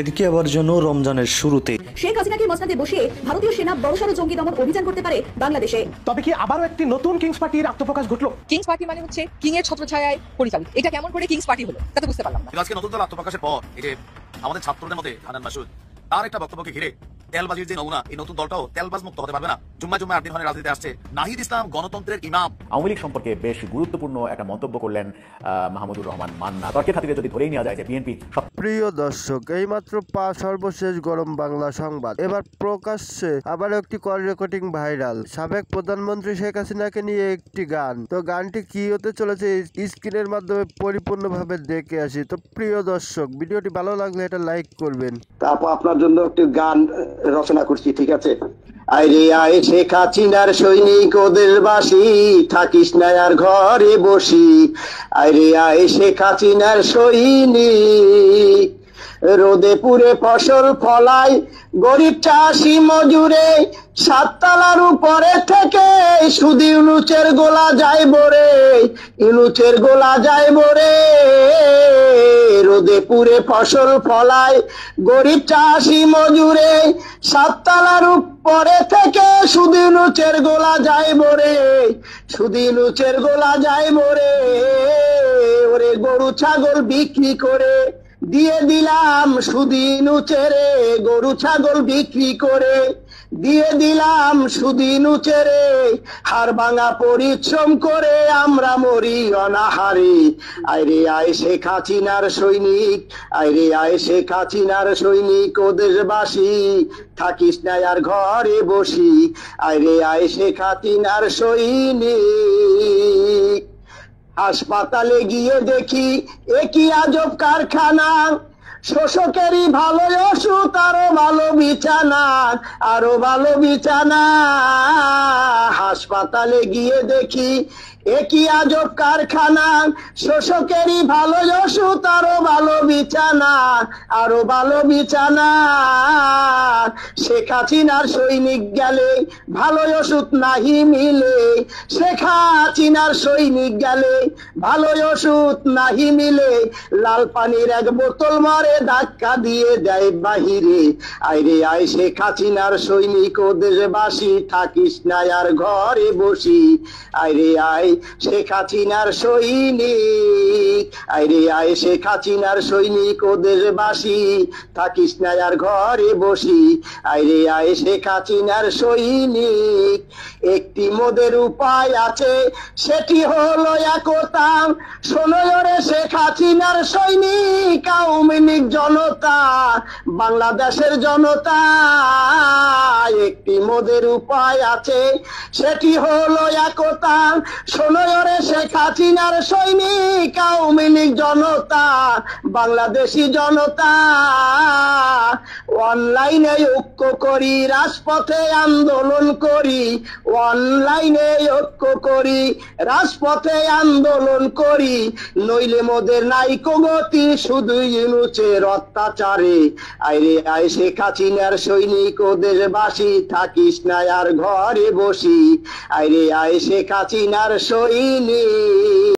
এদিকে আবার যেন রমজানের শুরুতে শেখ হাসিনাকে মসনাদে বসিয়ে ভারতীয় সেনা বড়সড় জঙ্গি দমন অভিযান করতে পারে বাংলাদেশে। তবে কি আবারও একটি নতুন কিংস পার্টির আত্মপ্রকাশ ঘটলো? কিংস পার্টি মানে হচ্ছে কিং এর ছত্রছায়ায় পরিচালিত। এটা কেমন করে কিংস পার্টি হলো তা তো বুঝতে পারলাম না। আজকে নতুন দল আত্মপ্রকাশের পর এই যে আমাদের ছাত্রদের মধ্যে হানান মাসুদ তার একটা বক্তব্যকে ঘিরে তেলবাজির যে নমুনা, এই নতুন দলটাও তেলবাজ মুক্ত হতে পারবে না। জুম্মায় 8 দিন ধরে রাজনীতিতে আসছে নাহিদ ইসলাম গণতন্ত্রের ইমাম। আওয়ামী লীগ সম্পর্কে বেশ গুরুত্বপূর্ণ একটা মন্তব্য করলেন মাহমুদুর রহমান মান্না। তর্কের খাতিরে যদি ধরেই নেওয়া যায় যে বিএনপি। প্রিয় দর্শক, এইমাত্র সর্বশেষ গরম বাংলা সংবাদ এবার প্রকাশ্যে আবার একটি কল রেকর্ডিং ভাইরাল। সাবেক প্রধানমন্ত্রী শেখ হাসিনাকে নিয়ে একটি গান। তো গানটি কি হতে চলেছে স্ক্রিনের মাধ্যমে পরিপূর্ণভাবে দেখে আসি। তো প্রিয় দর্শক, ভিডিওটি ভালো লাগলে এটা লাইক করবেন। তারপর আপনার জন্য একটি গান রচনা করছি, ঠিক আছে? আইরে আয় শেখ হাসিনার সৈনিক ওদের বাসি, থাকিস না আর ঘরে বসি। আইরে আয় শেখ হাসিনার সৈনিক, রোদে পুড়ে ফসল ফলাই গরিব চাষি মজুরে, সাততলার উপরে থেকে শুধু ইউনুচের গোলা যায় বরে, ইউনুচের গোলা যায় বরে। রোদে পুড়ে ফসল ফলায় গরিব চাষি মজুরে, সাততলার উপরে থেকে শুধু ইউনুচের গোলা যায় বরে, শুধু ইউনুচের গোলা যায় বরে। ওরে গরু ছাগল বিক্রি করে দিয়ে দিলাম শুধু ইউনুচেরে, গরু ছাগল বিক্রি করে দিয়ে দিলাম শুধু ইউনুচেরে। হাড় ভাঙা পরিশ্রম করে আমরা মরি অনাহারে। আইরে আয় শেখ হাসিনার সৈনিক, আইরে আয় শেখ হাসিনার সৈনিক ও দেশবাসী, থাকিস না আর ঘরে বসি। আইরে আয় শেখ হাসিনার সৈনিক। হাসপাতালে গিয়ে দেখি একই আজব কারখানা, শোষকেরই ভালো ওষুধ, আরো ভালো বিছানা, আরো ভালো বিছানা। হাসপাতালে গিয়ে দেখি একই আজব কারখানা, শোষকেরই ভালো ওষুধ, আরো ভালো বিছানা, আরো ভালো বিছানা। শেখ হাসিনার সৈনিক গেলে ভালো ওষুধ নাহি মিলে, শেখ হাসিনার সৈনিক গেলে ভালো ওষুধ নাহি মিলে। লাল পানির এক বোতল মারে ধাক্কা দিয়ে দেয় বাহিরে। আইরে আয় শেখ হাসিনার সৈনিক ও দেশবাসী, থাকিস না আর ঘরে বসি। আইরে আয় শেখ হাসিনার সৈনিক, আইরে আয় শেখ হাসিনার সৈনিক ও দেশবাসী, থাকিস না আর ঘরে বসি। আইরে আয় শেখ হাসিনার সৈনিক। একটি মোদের উপায় আছে, সেটি হলো একতা। শোনো রে শেখ হাসিনার সৈনিক, আওয়ামী লীগ জনতা, বাংলাদেশের জনতা। একটি মোদের উপায় আছে, সেটি হলো একতা। শোনো রে শেখ হাসিনার সৈনিক, আওয়ামী লীগ জনতা, বাংলাদেশি জনতা। অনলাইনে ঐক্য করি, রাজপথে আন্দোলন করি, অনলাইনে ঐক্য করি, রাজপথে আন্দোলন করি। নইলে মোদের নাইকো গতি, শুধু ইউনুচের অত্যাচারে। আইরে আয় শেখ হাসিনার সৈনিক ও দেশবাসী, থাকিস না আর ঘরে বসি। আইরে আয় শেখ হাসিনার সৈনিক।